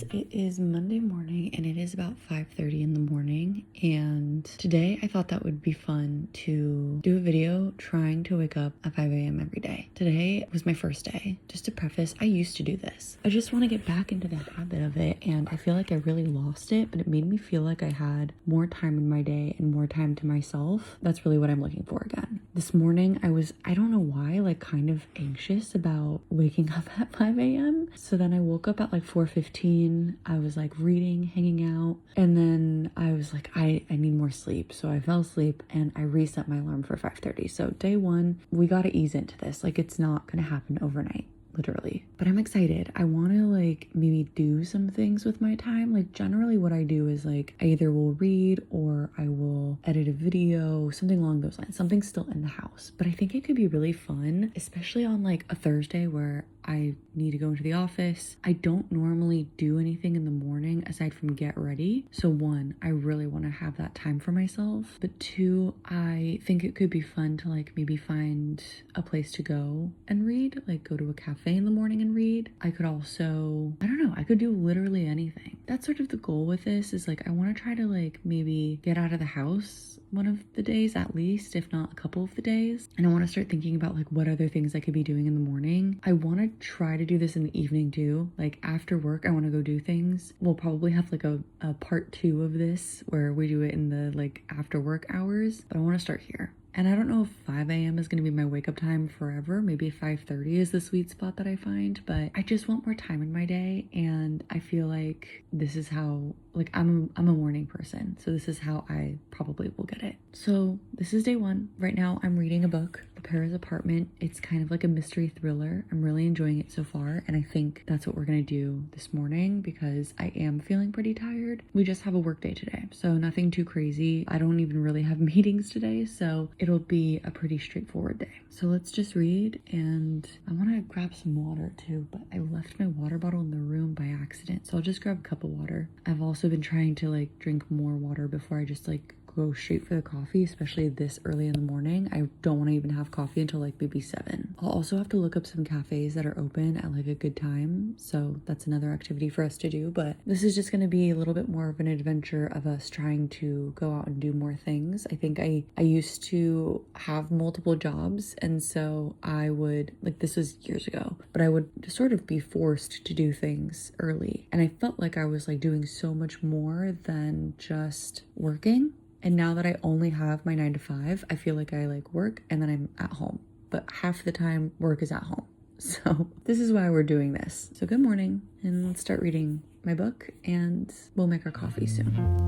guys, it is Monday morning and it is about 5:30 in the morning, and today I thought that would be fun to do a video trying to wake up at 5 a.m. every day. Today was my first day. Just to preface, I used to do this. I just want to get back into the habit of it, and I feel like I really lost it, but it made me feel like I had more time in my day and more time to myself. That's really what I'm looking for again. This morning I don't know why, like kind of anxious about waking up at 5 a.m. So then I woke up at like 4:15. I was like reading, hanging out, and then I was like, I need more sleep. So I fell asleep and I reset my alarm for 5:30. So day one, we got to ease into this. Like, it's not going to happen overnight, literally. But I'm excited. I want to like maybe do some things with my time. Like, generally what I do is like I either will read or I will edit a video, something along those lines. Something's still in the house. But I think it could be really fun, especially on like a Thursday where I need to go into the office. I don't normally do anything in the morning aside from get ready. So one, I really want to have that time for myself. But two, I think it could be fun to like maybe find a place to go and read, like go to a cafe in the morning and read. I could also, I don't know, I could do literally anything. That's sort of the goal with this, is like I want to try to like maybe get out of the house one of the days at least, if not a couple of the days. And I want to start thinking about like what other things I could be doing in the morning. I want to try to do this in the evening too. Like after work, I want to go do things. We'll probably have like a part 2 of this where we do it in the like after work hours, but I want to start here. And I don't know if 5 a.m. is going to be my wake up time forever. Maybe 5:30 is the sweet spot that I find, but I just want more time in my day. And I feel like this is how, like, I'm a morning person. So this is how I probably will get it. So this is day one. Right now I'm reading a book, The Paris Apartment. It's kind of like a mystery thriller. I'm really enjoying it so far. And I think that's what we're going to do this morning because I am feeling pretty tired. We just have a work day today, so nothing too crazy. I don't even really have meetings today, so it'll be a pretty straightforward day. So let's just read, and I want to grab some water too, but I left my water bottle in the room by accident, so I'll just grab a cup of water. I've also been trying to like drink more water before I just like go straight for the coffee, especially this early in the morning. I don't want to even have coffee until like maybe 7. I'll also have to look up some cafes that are open at like a good time, so that's another activity for us to do. But this is just going to be a little bit more of an adventure of us trying to go out and do more things. I think I used to have multiple jobs, and so I would, like, this was years ago, but I would sort of be forced to do things early, and I felt like I was like doing so much more than just working. And now that I only have my 9 to 5, I feel like I like work and then I'm at home. But half the time work is at home. So this is why we're doing this. So good morning, and let's start reading my book, and we'll make our coffee soon.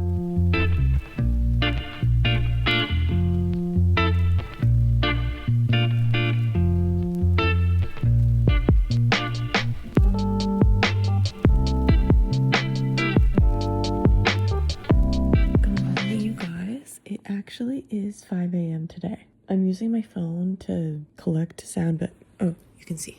Actually is 5 a.m. today. I'm using my phone to collect sound, but oh, you can see.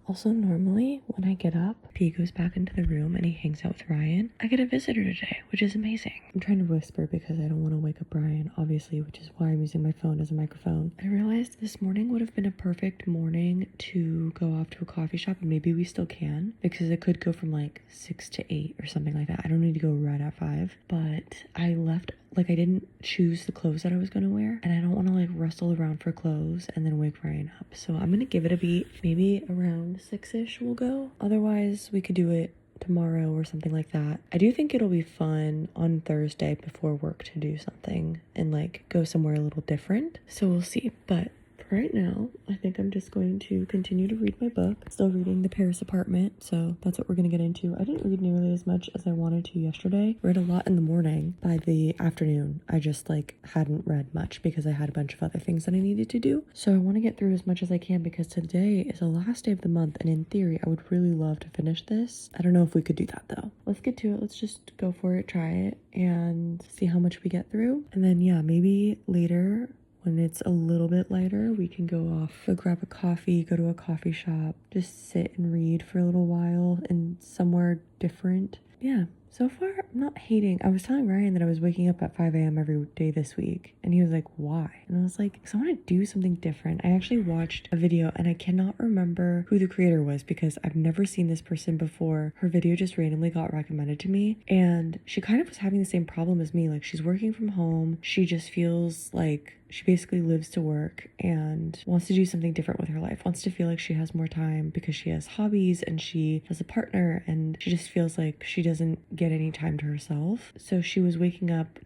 Also, normally when I get up, P goes back into the room and he hangs out with Ryan. I get a visitor today, which is amazing. I'm trying to whisper because I don't want to wake up Ryan, obviously, which is why I'm using my phone as a microphone. I realized this morning would have been a perfect morning to go off to a coffee shop, and maybe we still can, because it could go from like 6 to 8 or something like that. I don't need to go right at 5, but I left, like, I didn't choose the clothes that I was going to wear, and I don't want to like rustle around for clothes and then wake Ryan up. So I'm going to give it a beat. Maybe around 6-ish we'll go. Otherwise, we could do it tomorrow or something like that. I do think it'll be fun on Thursday before work to do something and like go somewhere a little different. So we'll see. But right now, I think I'm just going to continue to read my book. Still reading The Paris Apartment, so that's what we're going to get into. I didn't read nearly as much as I wanted to yesterday. Read a lot in the morning. By the afternoon, I just like hadn't read much because I had a bunch of other things that I needed to do. So I want to get through as much as I can because today is the last day of the month, and in theory, I would really love to finish this. I don't know if we could do that though. Let's get to it. Let's just go for it, try it, and see how much we get through. And then yeah, maybe later, when it's a little bit lighter, we can go off, go grab a coffee, go to a coffee shop, just sit and read for a little while in somewhere different. Yeah, so far I'm not hating. I was telling Ryan that I was waking up at 5 a.m. every day this week, and he was like, why? And I was like, because I want to do something different. I actually watched a video, and I cannot remember who the creator was because I've never seen this person before. Her video just randomly got recommended to me, and she kind of was having the same problem as me. Like, she's working from home. She just feels like she basically lives to work and wants to do something different with her life, wants to feel like she has more time because she has hobbies and she has a partner, and she just feels like she doesn't get any time to herself. So she was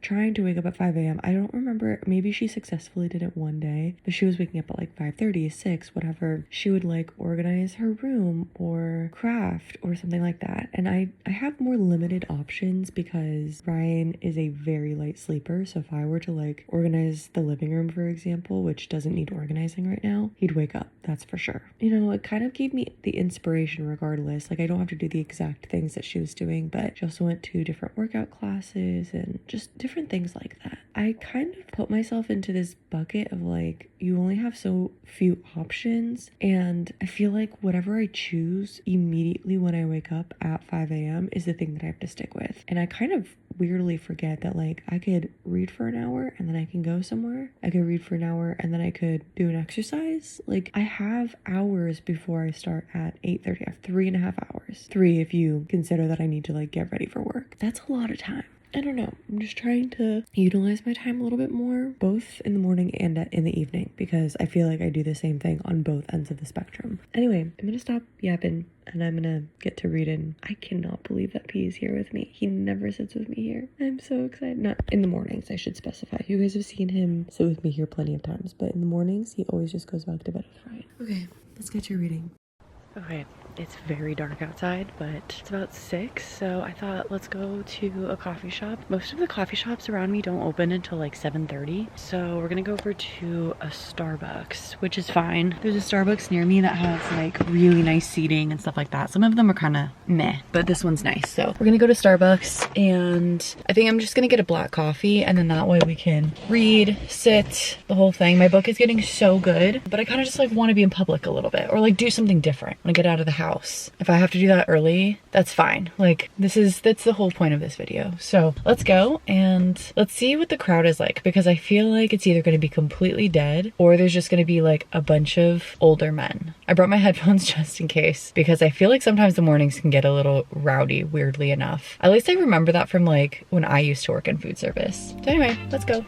trying to wake up at 5 a.m. I don't remember, maybe she successfully did it one day, but she was waking up at like 5:30, 6, whatever. She would like organize her room or craft or something like that. And I have more limited options because Ryan is a very light sleeper. So if I were to like organize the living room, for example, which doesn't need organizing right now, he'd wake up, that's for sure. You know, it kind of gave me the inspiration regardless. Like, I don't have to do the exact things that she was doing, but she also went to different workout classes and just different things like that. I kind of put myself into this bucket of like, you only have so few options, and I feel like whatever I choose immediately when I wake up at 5 a.m. is the thing that I have to stick with. And I kind of weirdly forget that like I could read for an hour and then I can go somewhere. I could read for an hour and then I could do an exercise. Like, I have hours before I start at 8:30. I have 3.5 hours. 3 if you consider that I need to like get ready for work. That's a lot of time. I don't know. I'm just trying to utilize my time a little bit more, both in the morning and in the evening, because I feel like I do the same thing on both ends of the spectrum. Anyway, I'm going to stop yapping and I'm going to get to reading. I cannot believe that P is here with me. He never sits with me here. I'm so excited. Not in the mornings, I should specify. You guys have seen him sit with me here plenty of times, but in the mornings, he always just goes back to bed with Ryan. Okay, let's get to reading. Okay, it's very dark outside, but it's about 6, so I thought let's go to a coffee shop. Most of the coffee shops around me don't open until like 7:30, so we're gonna go over to a Starbucks, which is fine. There's a Starbucks near me that has like really nice seating and stuff like that. Some of them are kind of meh, but this one's nice. So we're gonna go to Starbucks, and I think I'm just gonna get a black coffee, and then that way we can read, sit, the whole thing. My book is getting so good, but I kind of just like want to be in public a little bit, or like do something different when I get out of the house. If I have to do that early, that's fine. Like, that's the whole point of this video. So let's go and let's see what the crowd is like, because I feel like it's either going to be completely dead or there's just going to be like a bunch of older men. I brought my headphones just in case, because I feel like sometimes the mornings can get a little rowdy, weirdly enough. At least I remember that from like when I used to work in food service. So anyway, let's go.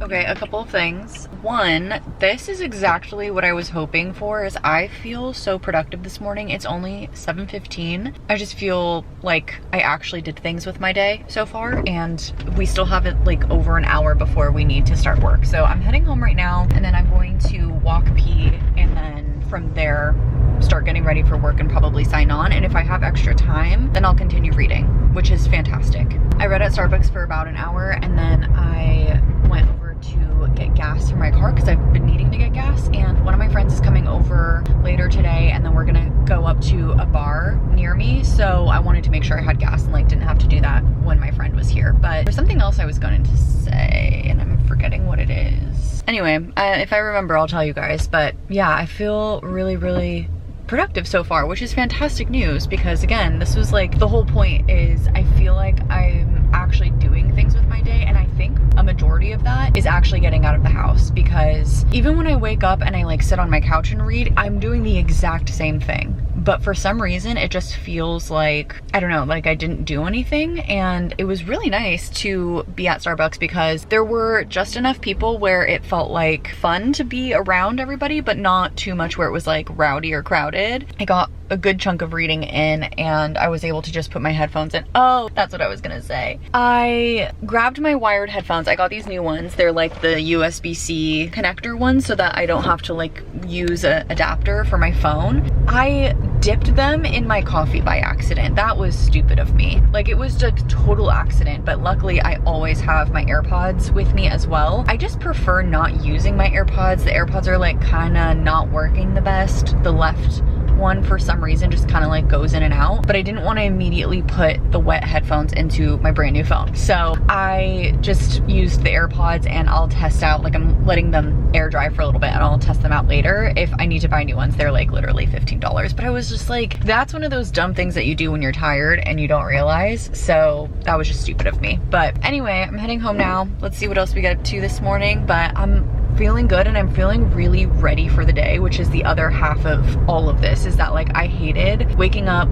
Okay, a couple of things. One, this is exactly what I was hoping for. Is I feel so productive this morning. It's only 7:15. I just feel like I actually did things with my day so far, and we still have it like over an hour before we need to start work. So I'm heading home right now, and then I'm going to walk pee, and then from there start getting ready for work and probably sign on. And if I have extra time, then I'll continue reading, which is fantastic. I read at Starbucks for about an hour, and then I went over to get gas for my car because I've been needing to get gas, and one of my friends is coming over later today, and then we're gonna go up to a bar near me, so I wanted to make sure I had gas and like didn't have to do that when my friend was here. But there's something else I was going to say and I'm forgetting what it is. Anyway, if I remember I'll tell you guys, but yeah, I feel really productive so far, which is fantastic news, because again, this was like the whole point. Is I feel like I'm actually doing things with my day, and I think a majority of that is actually getting out of the house, because even when I wake up and I like sit on my couch and read, I'm doing the exact same thing, but for some reason it just feels like, I don't know, like I didn't do anything. And it was really nice to be at Starbucks because there were just enough people where it felt like fun to be around everybody, but not too much where it was like rowdy or crowded. I got a good chunk of reading in, and I was able to just put my headphones in. Oh, that's what I was gonna say. I grabbed my wired headphones. I got these new ones. They're like the USB-C connector ones, so that I don't have to like use an adapter for my phone. I dipped them in my coffee by accident. That was stupid of me. Like, it was a total accident, but luckily I always have my AirPods with me as well. I just prefer not using my AirPods. The AirPods are like kind of not working the best. The left one for some reason just kind of like goes in and out, but I didn't want to immediately put the wet headphones into my brand new phone. So I just used the AirPods, and I'll test out, like I'm letting them air dry for a little bit and I'll test them out later if I need to buy new ones. They're like literally $15. But I was just like, that's one of those dumb things that you do when you're tired and you don't realize. So that was just stupid of me. But anyway, I'm heading home now. Let's see what else we got up to this morning. But I'm feeling good and I'm feeling really ready for the day, which is the other half of all of this, is that like I hated waking up,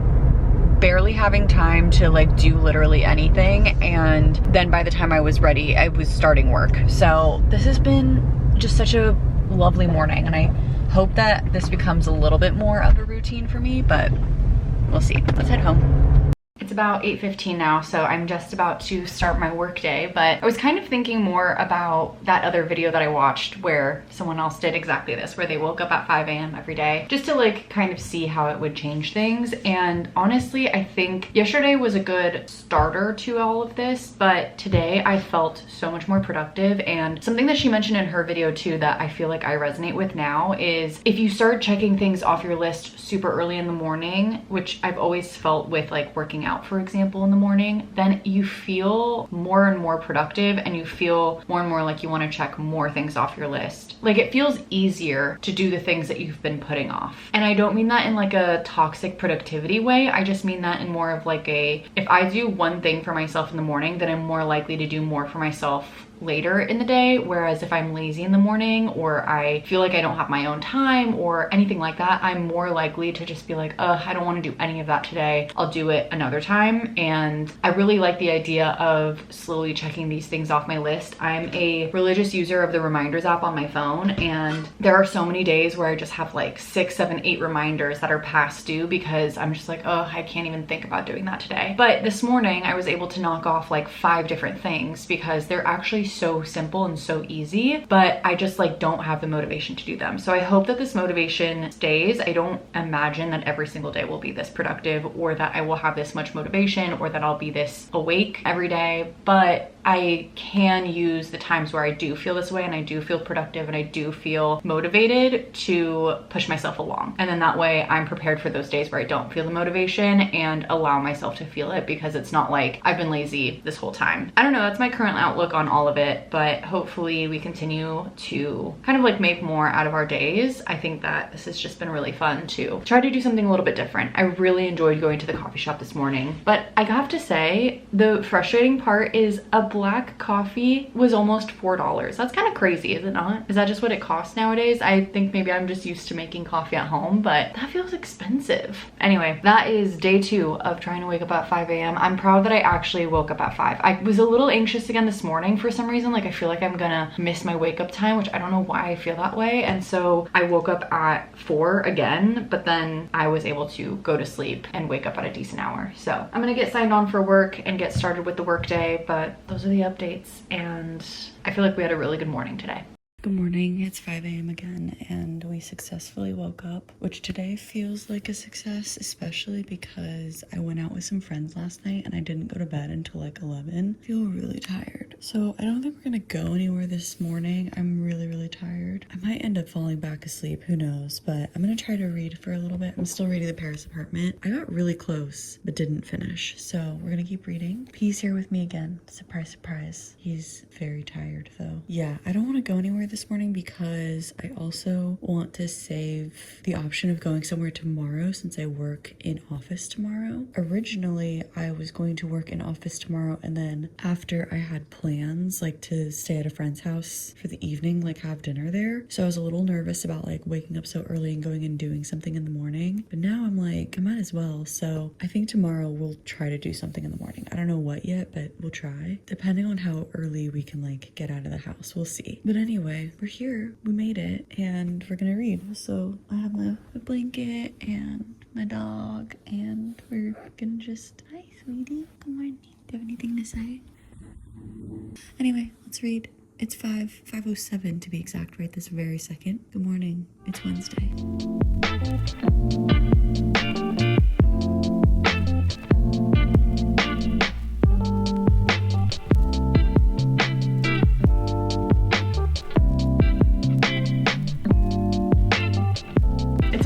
barely having time to like do literally anything, and then by the time I was ready, I was starting work. So this has been just such a lovely morning, and I hope that this becomes a little bit more of a routine for me, but we'll see. Let's head home. It's about 8:15 now, so I'm just about to start my work day, but I was kind of thinking more about that other video that I watched where someone else did exactly this, where they woke up at 5 a.m. every day, just to like kind of see how it would change things. And honestly, I think yesterday was a good starter to all of this, but today I felt so much more productive. And something that she mentioned in her video too that I feel like I resonate with now is if you start checking things off your list super early in the morning, which I've always felt with like working out, for example, in the morning, then you feel more and more productive, and you feel more and more like you want to check more things off your list. Like it feels easier to do the things that you've been putting off. And I don't mean that in like a toxic productivity way. I just mean that in more of like a, if I do one thing for myself in the morning, then I'm more likely to do more for myself later in the day. Whereas if I'm lazy in the morning, or I feel like I don't have my own time or anything like that, I'm more likely to just be like, I don't want to do any of that today. I'll do it another time. And I really like the idea of slowly checking these things off my list. I'm a religious user of the reminders app on my phone, and there are so many days where I just have like 6, 7, 8 reminders that are past due because I'm just like, I can't even think about doing that today. But this morning I was able to knock off like 5 different things because they're actually so simple and so easy, but I just like don't have the motivation to do them. So I hope that this motivation stays. I don't imagine that every single day will be this productive, or that I will have this much motivation, or that I'll be this awake every day, but I can use the times where I do feel this way and I do feel productive and I do feel motivated to push myself along. And then that way I'm prepared for those days where I don't feel the motivation and allow myself to feel it, because it's not like I've been lazy this whole time. I don't know, that's my current outlook on all of it, but hopefully we continue to kind of like make more out of our days. I think that this has just been really fun to try to do something a little bit different. I really enjoyed going to the coffee shop this morning, but I have to say the frustrating part is a black coffee was almost $4. That's kind of crazy, is it not? Is that just what it costs nowadays? I think maybe I'm just used to making coffee at home, but that feels expensive. Anyway, that is day 2 of trying to wake up at 5 a.m. I'm proud that I actually woke up at 5. I was a little anxious again this morning for some reason. Like I feel like I'm gonna miss my wake up time, which I don't know why I feel that way. And so I woke up at 4 again, but then I was able to go to sleep and wake up at a decent hour. So I'm gonna get signed on for work and get started with the work day, but those are the updates, and I feel like we had a really good morning today. Good morning, it's 5 a.m. again, and we successfully woke up, which today feels like a success, especially because I went out with some friends last night and I didn't go to bed until like 11. I feel really tired. So I don't think we're gonna go anywhere this morning. I'm really tired. I might end up falling back asleep, who knows, but I'm gonna try to read for a little bit. I'm still reading The Paris Apartment. I got really close, but didn't finish. So we're gonna keep reading. P's here with me again. Surprise, surprise. He's very tired though. Yeah, I don't wanna go anywhere this morning because I also want to save the option of going somewhere tomorrow since I work in office tomorrow. Originally, I was going to work in office tomorrow, and then after I had plans like to stay at a friend's house for the evening, like have dinner there. So I was a little nervous about like waking up so early and going and doing something in the morning. But now I'm like, I might as well. So I think tomorrow we'll try to do something in the morning. I don't know what yet, but we'll try. Depending on how early we can like get out of the house, we'll see. But anyway, we're here, we made it, and we're gonna read. So I have my blanket and my dog, and we're gonna just, hi sweetie, good morning. Do you have anything to say? Anyway, let's read. It's 5:07 to be exact right this very second. Good morning, it's Wednesday.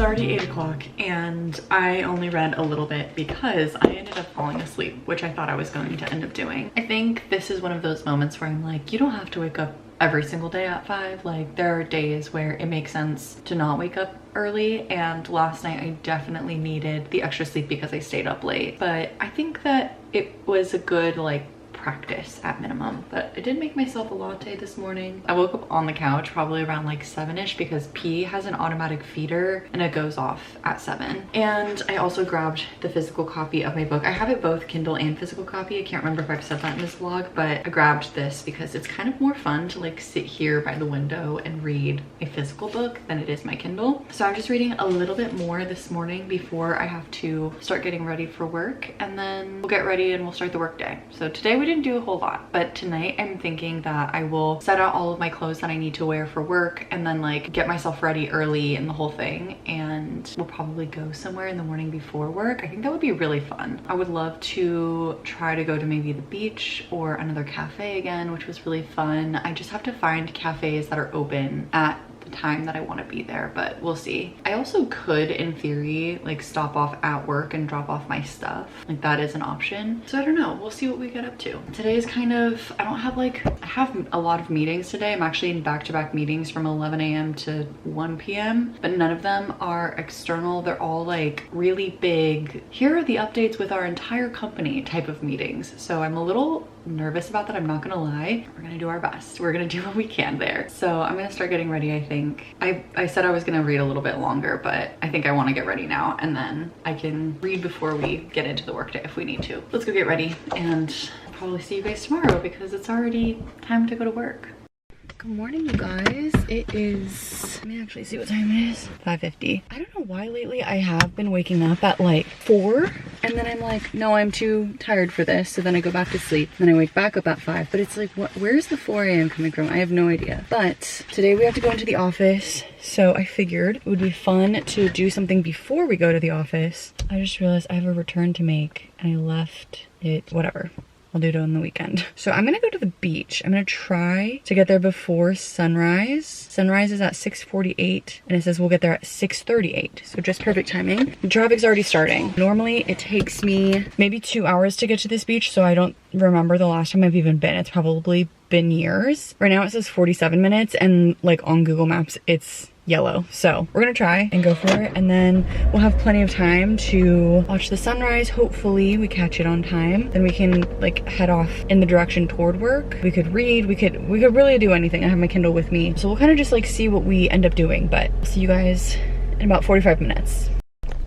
already 8 o'clock and I only read a little bit because I ended up falling asleep, which I thought I was going to end up doing. I think this is one of those moments where I'm like, you don't have to wake up every single day at 5. Like, there are days where it makes sense to not wake up early, and last night I definitely needed the extra sleep because I stayed up late. But I think that it was a good like practice at minimum. But I did make myself a latte this morning. I woke up on the couch probably around like 7ish because P has an automatic feeder and it goes off at 7. And I also grabbed the physical copy of my book. I have it both Kindle and physical copy. I can't remember if I've said that in this vlog, but I grabbed this because it's kind of more fun to like sit here by the window and read a physical book than it is my Kindle. So I'm just reading a little bit more this morning before I have to start getting ready for work, and then we'll get ready and we'll start the work day. So today we didn't do a whole lot, but tonight I'm thinking that I will set out all of my clothes that I need to wear for work and then like get myself ready early and the whole thing, and we'll probably go somewhere in the morning before work. I think that would be really fun. I would love to try to go to maybe the beach or another cafe again, which was really fun. I just have to find cafes that are open at the time that I want to be there, but we'll see. I also could in theory like stop off at work and drop off my stuff, like that is an option. So I don't know, we'll see what we get up to. Today is kind of, I don't have like, I have a lot of meetings today. I'm actually in back-to-back meetings from 11 a.m. to 1 p.m, but none of them are external. They're all like really big, here are the updates with our entire company type of meetings. So I'm a little nervous about that, I'm not gonna lie. We're gonna do our best. We're gonna do what we can there. So I'm gonna start getting ready. I think I said I was gonna read a little bit longer, but I think I want to get ready now, and then I can read before we get into the workday if we need to. Let's go get ready, and I'll probably see you guys tomorrow because it's already time to go to work. Good morning, you guys. It is, let me actually see what time it is. 5:50. I don't know why lately I have been waking up at like 4, and then I'm like, no, I'm too tired for this. So then I go back to sleep, then I wake back up at 5. But it's like, what? Where's the 4 a.m. coming from? I have no idea. But today we have to go into the office, so I figured it would be fun to do something before we go to the office. I just realized I have a return to make, and I left it, whatever. I'll do it on the weekend. So I'm gonna go to the beach. I'm gonna try to get there before sunrise. Sunrise is at 6:48, and it says we'll get there at 6:38. So just perfect timing. The traffic's already starting. Normally it takes me maybe 2 hours to get to this beach, so I don't remember the last time I've even been. It's probably been years. Right now it says 47 minutes, and like on Google Maps it's yellow. So we're gonna try and go for it, and then we'll have plenty of time to watch the sunrise. Hopefully we catch it on time, then we can like head off in the direction toward work. We could read, we could really do anything. I have my Kindle with me, so we'll kind of just like see what we end up doing. But see you guys in about 45 minutes.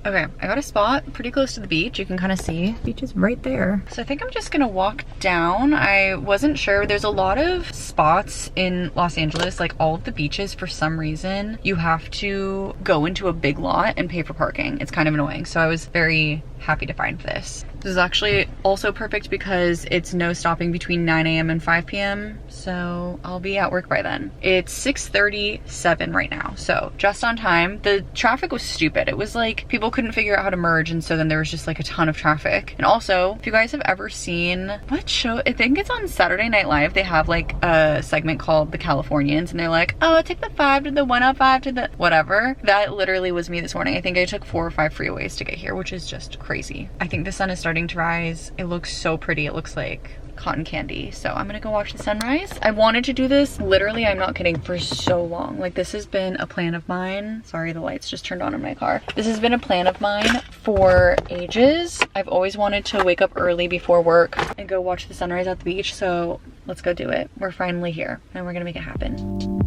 Okay, I got a spot pretty close to the beach. You can kind of see the beach is right there. So I think I'm just gonna walk down. I wasn't sure. There's a lot of spots in Los Angeles, like all of the beaches, for some reason, you have to go into a big lot and pay for parking. It's kind of annoying. So I was very happy to find this. This is actually also perfect because it's no stopping between 9 a.m. and 5 p.m. So I'll be at work by then. It's 6:37 right now, so just on time. The traffic was stupid. It was like people couldn't figure out how to merge, and so then there was just like a ton of traffic. And also, if you guys have ever seen, what show? I think it's on Saturday Night Live. They have like a segment called The Californians, and they're like, oh, take the 5 to the 105 to the whatever. That literally was me this morning. I think I took 4 or 5 freeways to get here, which is just crazy. I think the sun is starting to rise. It looks so pretty. It looks like cotton candy. So I'm gonna go watch the sunrise. I wanted to do this, literally, I'm not kidding, for so long. Like, this has been a plan of mine. Sorry, the lights just turned on in my car. This has been a plan of mine for ages. I've always wanted to wake up early before work and go watch the sunrise at the beach. So let's go do it. We're finally here and we're gonna make it happen.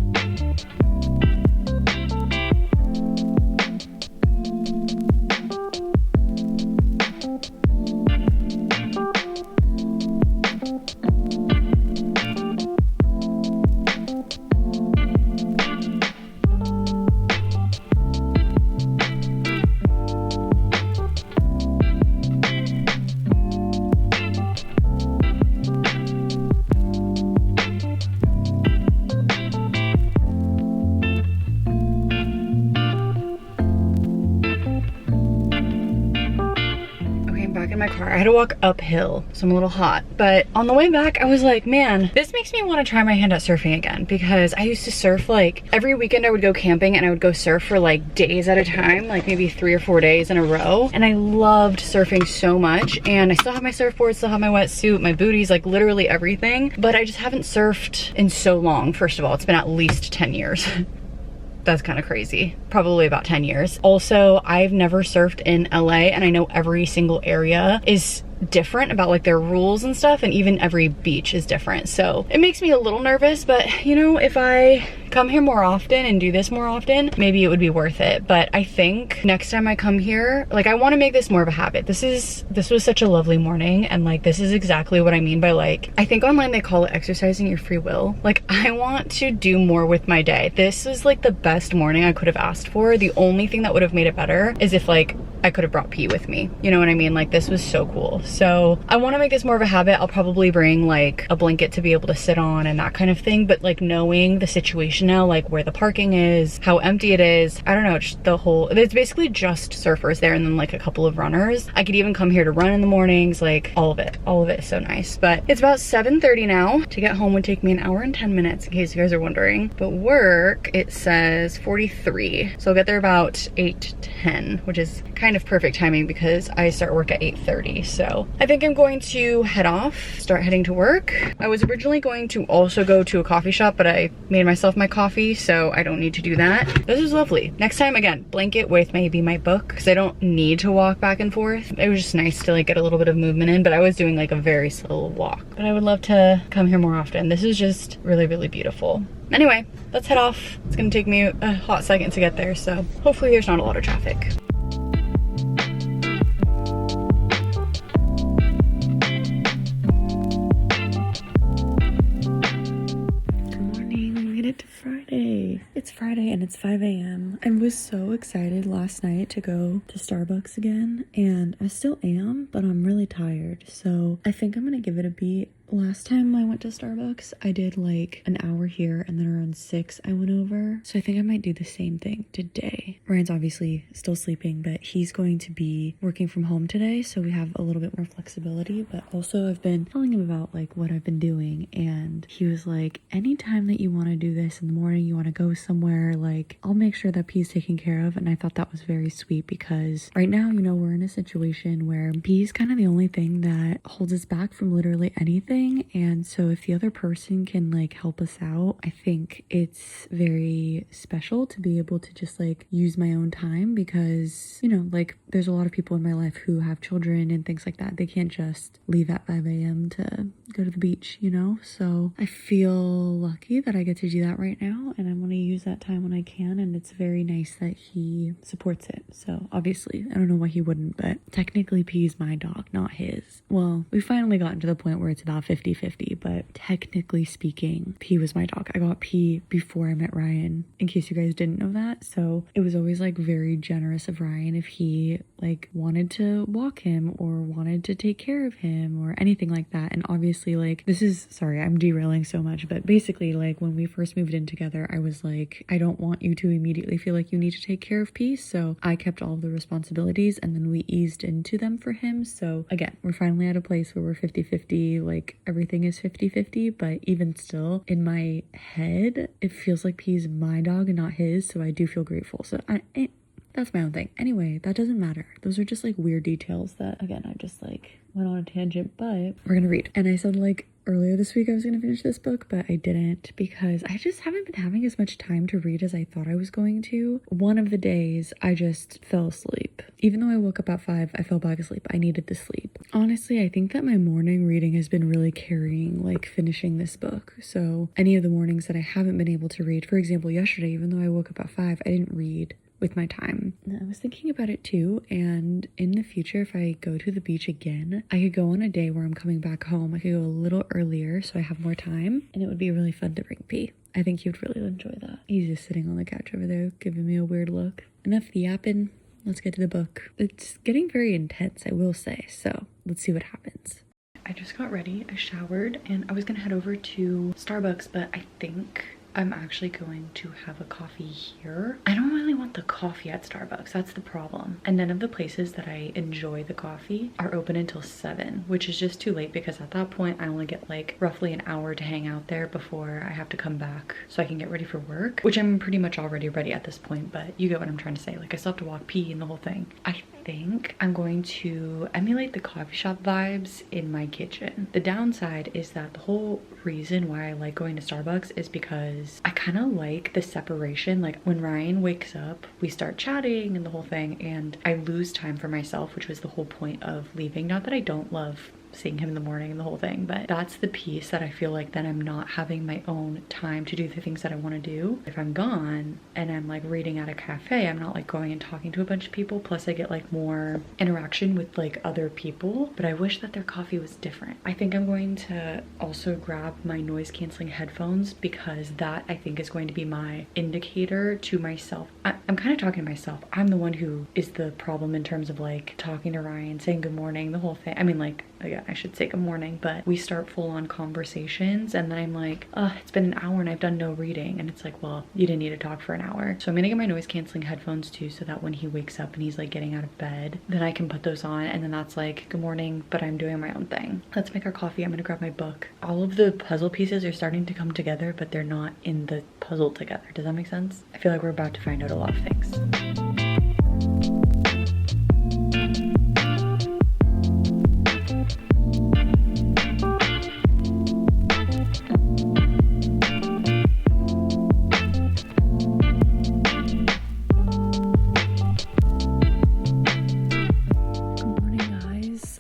had to walk uphill, so I'm a little hot. But on the way back, I was like, man, this makes me want to try my hand at surfing again, because I used to surf like every weekend. I would go camping and I would go surf for like days at a time, like maybe 3 or 4 days in a row. And I loved surfing so much. And I still have my surfboard, still have my wetsuit, my booties, like literally everything. But I just haven't surfed in so long. First of all, it's been at least 10 years. That's kind of crazy. Probably about 10 years. Also, I've never surfed in LA, and I know every single area is different about like their rules and stuff, and even every beach is different. So it makes me a little nervous, but you know, if I come here more often and do this more often, maybe it would be worth it. But I think next time I come here, like I want to make this more of a habit. This was such a lovely morning, and like this is exactly what I mean by, like, I think online they call it exercising your free will. Like I want to do more with my day. This is like the best morning I could have asked for. The only thing that would have made it better is if like I could have brought P with me. You know what I mean? Like this was so cool. So I want to make this more of a habit. I'll probably bring like a blanket to be able to sit on and that kind of thing. But like knowing the situation now, like where the parking is, how empty it is, I don't know, just the whole, it's basically just surfers there and then like a couple of runners. I could even come here to run in the mornings, like all of it is so nice. But it's about 7:30 now. To get home would take me 1 hour and 10 minutes, in case you guys are wondering. But work, it says 43. So I'll get there about 8:10, which is kind of perfect timing because I start work at 8:30. So I think I'm going to head off, start heading to work. I was originally going to also go to a coffee shop, but I made myself my coffee, so I don't need to do that. This is lovely. Next time, again, blanket with maybe my book, because I don't need to walk back and forth. It was just nice to like get a little bit of movement in, but I was doing like a very slow walk. But I would love to come here more often. This is just really, really beautiful. Anyway, let's head off. It's gonna take me a hot second to get there, so hopefully there's not a lot of traffic. It's Friday and it's 5 a.m. I was so excited last night to go to Starbucks again, and I still am, but I'm really tired. So I think I'm gonna give it a beat. Last time I went to Starbucks, I did like an hour here, and then around 6 I went over. So I think I might do the same thing today. Ryan's obviously still sleeping, but he's going to be working from home today, so we have a little bit more flexibility. But also I've been telling him about like what I've been doing, and he was like, anytime that you want to do this in the morning, you want to go somewhere, like I'll make sure that P's taken care of. And I thought that was very sweet, because right now, you know, we're in a situation where P's kind of the only thing that holds us back from literally anything. And so if the other person can like help us out, I think it's very special to be able to just like use my own time, because, you know, like there's a lot of people in my life who have children and things like that. They can't just leave at 5 a.m. to go to the beach, you know? So I feel lucky that I get to do that right now, and I want to use that time when I can, and it's very nice that he supports it. So obviously, I don't know why he wouldn't, but technically P's my dog, not his. Well, we finally gotten to the point where it's about 50-50, but technically speaking, P was my dog. I got P before I met Ryan, in case you guys didn't know that. So it was always like very generous of Ryan if he like wanted to walk him or wanted to take care of him or anything like that. And obviously, like, this is, sorry, I'm derailing so much, but basically, like, when we first moved in together, I was like, I don't want you to immediately feel like you need to take care of P. So I kept all of the responsibilities, and then we eased into them for him. So again, we're finally at a place where we're 50-50, like everything is 50-50, but even still, in my head, it feels like P's my dog and not his. So I do feel grateful. So that's my own thing. Anyway, that doesn't matter. Those are just like weird details that, again, I just like went on a tangent, but we're gonna read. And I said like earlier this week I was gonna finish this book, but I didn't, because I just haven't been having as much time to read as I thought I was going to. One of the days I just fell asleep. Even though I woke up at 5, I fell back asleep. I needed the sleep. Honestly, I think that my morning reading has been really carrying like finishing this book. So any of the mornings that I haven't been able to read, for example, yesterday, even though I woke up at 5, I didn't read with my time. And I was thinking about it too, and in the future, if I go to the beach again, I could go on a day where I'm coming back home. I could go a little earlier so I have more time, and it would be really fun to bring P. I think he would really enjoy that. He's just sitting on the couch over there giving me a weird look. Enough yapping, let's get to the book. It's getting very intense, I will say, so let's see what happens. I just got ready, I showered, and I was gonna head over to Starbucks, but I think I'm actually going to have a coffee here. I don't really want the coffee at Starbucks. That's the problem. And none of the places that I enjoy the coffee are open until 7, which is just too late because at that point I only get like roughly an hour to hang out there before I have to come back so I can get ready for work, which I'm pretty much already ready at this point, but you get what I'm trying to say. Like I still have to walk, pee, and the whole thing. I think I'm going to emulate the coffee shop vibes in my kitchen. The downside is that the whole reason why I like going to Starbucks is because I kind of like the separation. Like when Ryan wakes up, we start chatting and the whole thing, and I lose time for myself, which was the whole point of leaving. Not that I don't love seeing him in the morning and the whole thing, but that's the piece that I feel like then I'm not having my own time to do the things that I want to do. If I'm gone and I'm like reading at a cafe, I'm not like going and talking to a bunch of people, plus I get like more interaction with like other people, but I wish that their coffee was different. I think I'm going to also grab my noise canceling headphones because that I think is going to be my indicator to myself. I'm kind of talking to myself. I'm the one who is the problem in terms of like talking to Ryan, saying good morning, the whole thing. I mean, like, again, I should say good morning, but we start full on conversations and then I'm like, it's been an hour and I've done no reading. And it's like, well, you didn't need to talk for an hour. So I'm gonna get my noise canceling headphones too, so that when he wakes up and he's like getting out of bed, then I can put those on and then that's like, good morning, but I'm doing my own thing. Let's make our coffee. I'm gonna grab my book. All of the puzzle pieces are starting to come together, but they're not in the puzzle together. Does that make sense? I feel like we're about to find out a lot of things.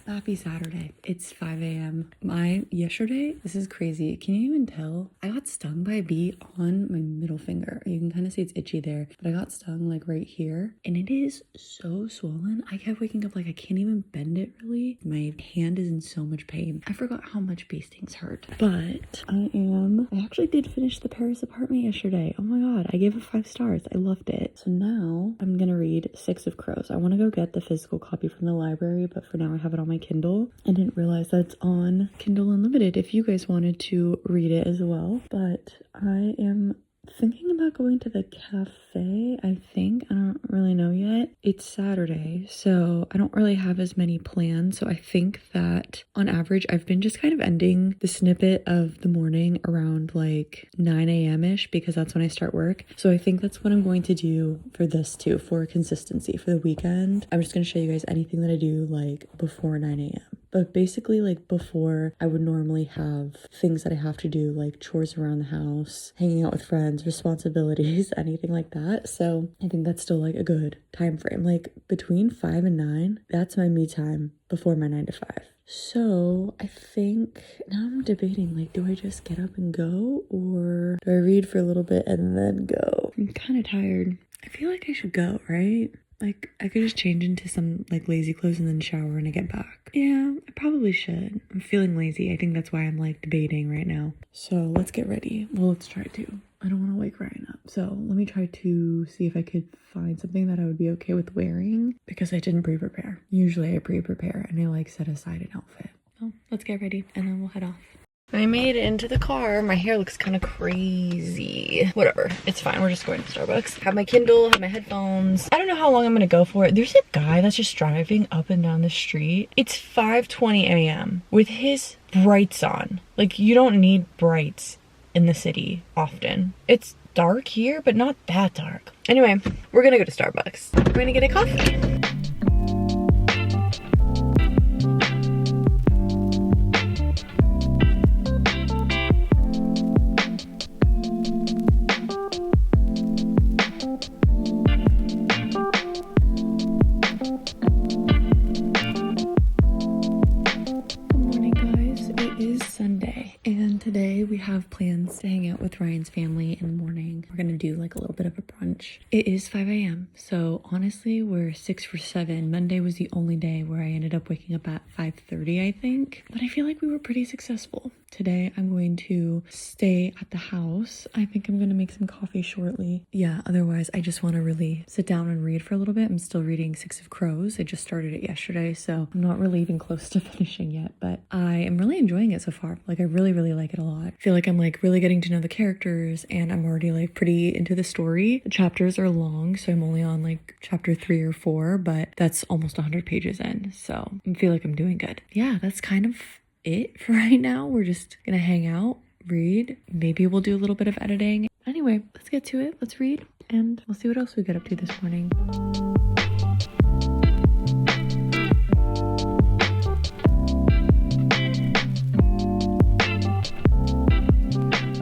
Happy Saturday. It's 5 a.m. Yesterday, this is crazy. Can you even tell? I got stung by a bee on my middle finger. You can kind of see it's itchy there, but I got stung like right here and it is so swollen. I kept waking up like I can't even bend it really. My hand is in so much pain. I forgot how much bee stings hurt, but I actually did finish the Paris apartment yesterday. Oh my God, I gave it 5 stars. I loved it. So now I'm gonna read Six of Crows. I want to go get the physical copy from the library, but for now I have it on my Kindle. I didn't realize that it's on Kindle Unlimited if you guys wanted to read it as well. But I am thinking about going to the cafe, I think. I don't really know yet. It's Saturday, so I don't really have as many plans. So I think that on average, I've been just kind of ending the snippet of the morning around like 9 a.m.-ish because that's when I start work. So I think that's what I'm going to do for this too, for consistency for the weekend. I'm just going to show you guys anything that I do like before 9 a.m. But basically like before I would normally have things that I have to do, like chores around the house, hanging out with friends, responsibilities, anything like that. So I think that's still like a good time frame. Like between 5 and 9, that's my me time before my 9 to 5. So I think now I'm debating, like, do I just get up and go or do I read for a little bit and then go? I'm kind of tired. I feel like I should go, right? Like, I could just change into some, like, lazy clothes and then shower when I get back. Yeah, I probably should. I'm feeling lazy. I think that's why I'm, like, debating right now. So, let's get ready. Well, let's try to. I don't want to wake Ryan up. So, let me try to see if I could find something that I would be okay with wearing because I didn't pre-prepare. Usually I pre-prepare and I, like, set aside an outfit. So, let's get ready and then we'll head off. I made it into the car. My hair looks kind of crazy. Whatever, it's fine. We're just going to Starbucks. Have my Kindle, have my headphones. I don't know how long I'm gonna go for it. There's a guy that's just driving up and down the street. It's 5:20 a.m. with his brights on. Like, you don't need brights in the city often. It's dark here, but not that dark. Anyway, we're gonna go to Starbucks. We're gonna get a coffee. Today we have plans to hang out with Ryan's family in the morning. We're gonna do like a little bit of a brunch. It is 5 a.m. So honestly, we're 6 for 7. Monday was the only day where I ended up waking up at 5:30, I think. But I feel like we were pretty successful. Today I'm going to stay at the house. I think I'm gonna make some coffee shortly. Yeah, otherwise I just want to really sit down and read for a little bit. I'm still reading Six of Crows. I just started it yesterday, so I'm not really even close to finishing yet, but I am really enjoying it so far. Like, I really like it a lot. I feel like I'm like really getting to know the characters characters and I'm already like pretty into the story. The chapters are long, so I'm only on like chapter 3 or 4, but that's almost 100 pages in, so I feel like I'm doing good. Yeah, that's kind of it for right now. We're just gonna hang out, read, maybe we'll do a little bit of editing. Anyway, let's get to it. Let's read and we'll see what else we get up to this morning.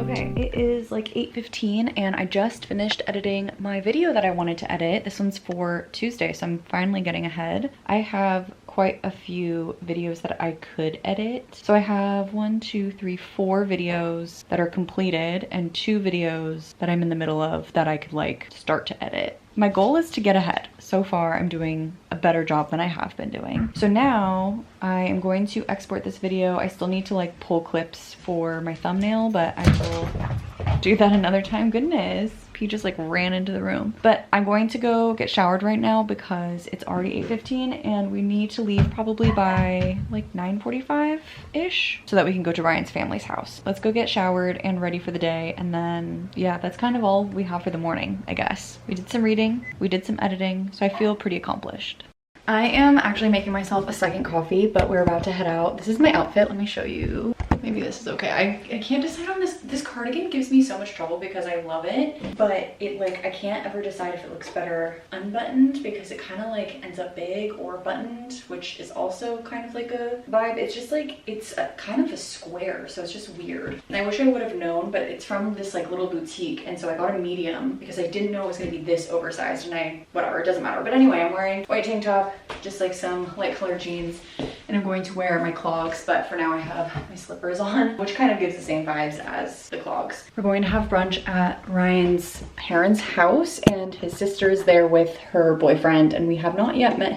Okay, it is like 8:15 and I just finished editing my video that I wanted to edit. This one's for Tuesday, so I'm finally getting ahead. I have quite a few videos that I could edit. So I have 4 videos that are completed and 2 videos that I'm in the middle of that I could like start to edit. My goal is to get ahead. So far, I'm doing a better job than I have been doing. So now I am going to export this video. I still need to like pull clips for my thumbnail, but I will do that another time. Goodness, P just like ran into the room. But I'm going to go get showered right now because it's already 8:15 and we need to leave probably by like 9:45-ish so that we can go to Ryan's family's house. Let's go get showered and ready for the day. And then yeah, that's kind of all we have for the morning, I guess. We did some reading, we did some editing, so I feel pretty accomplished. I am actually making myself a second coffee, but we're about to head out. This is my outfit. Let me show you. Maybe this is okay. I can't decide on this. This cardigan gives me so much trouble because I love it, but it like, I can't ever decide if it looks better unbuttoned because it kind of like ends up big, or buttoned, which is also kind of like a vibe. It's just like, it's a kind of a square, so it's just weird. And I wish I would have known, but it's from this like little boutique, and so I got a medium because I didn't know it was gonna be this oversized, and whatever, it doesn't matter. But anyway, I'm wearing white tank top, just like some light colored jeans, and I'm going to wear my clogs, but for now I have my slippers on, which kind of gives the same vibes as the clogs. We're going to have brunch at Ryan's parents' house, and his sister's there with her boyfriend, and we have not yet met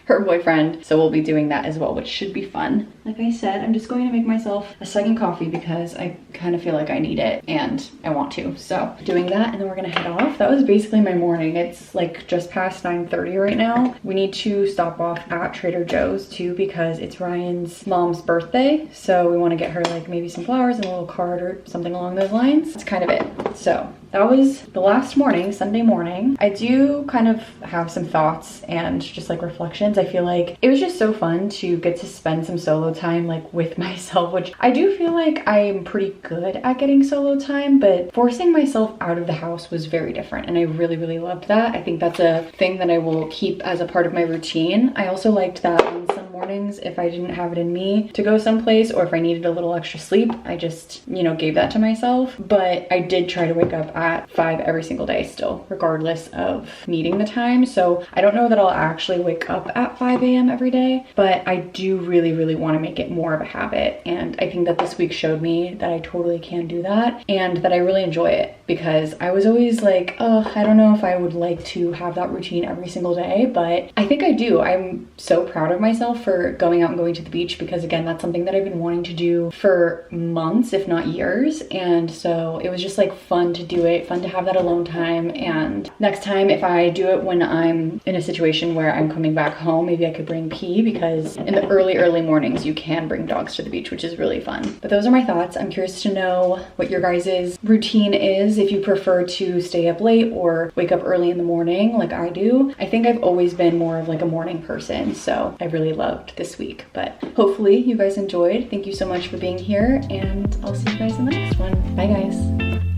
her boyfriend, so we'll be doing that as well, which should be fun. Like I said, I'm just going to make myself a second coffee because I kind of feel like I need it and I want to. So doing that, and then we're gonna head off. That was basically my morning. It's like just past 9:30 right now. We need to stop off at Trader Joe's too because it's Ryan's mom's birthday, so we want to get her like maybe some flowers and a little card or something along those lines. That's kind of it. So that was the last morning, Sunday morning. I do kind of have some thoughts and just like reflections. I feel like it was just so fun to get to spend some solo time like with myself, which I do feel like I'm pretty good at getting solo time, but forcing myself out of the house was very different, and I really, really loved that. I think that's a thing that I will keep as a part of my routine. I also liked that on some mornings, if I didn't have it in me to go someplace or if I needed a little extra sleep, I just, you know, gave that to myself. But I did try to wake up at 5 every single day still, regardless of needing the time. So I don't know that I'll actually wake up at 5 a.m. every day, but I do really, really want to make it more of a habit. And I think that this week showed me that I totally can do that and that I really enjoy it, because I was always like, oh, I don't know if I would like to have that routine every single day, but I think I do. I'm so proud of myself for going out and going to the beach, because again, that's something that I've been wanting to do for months, if not years. And so it was just like fun to do it, fun to have that alone time. And next time, if I do it when I'm in a situation where I'm coming back home, maybe I could bring P, because in the early mornings you can bring dogs to the beach, which is really fun. But those are my thoughts. I'm curious to know what your guys' routine is, if you prefer to stay up late or wake up early in the morning like I do. I think I've always been more of like a morning person, so I really loved this week. But hopefully you guys enjoyed. Thank you so much for being here, and I'll see you guys in the next one. Bye guys.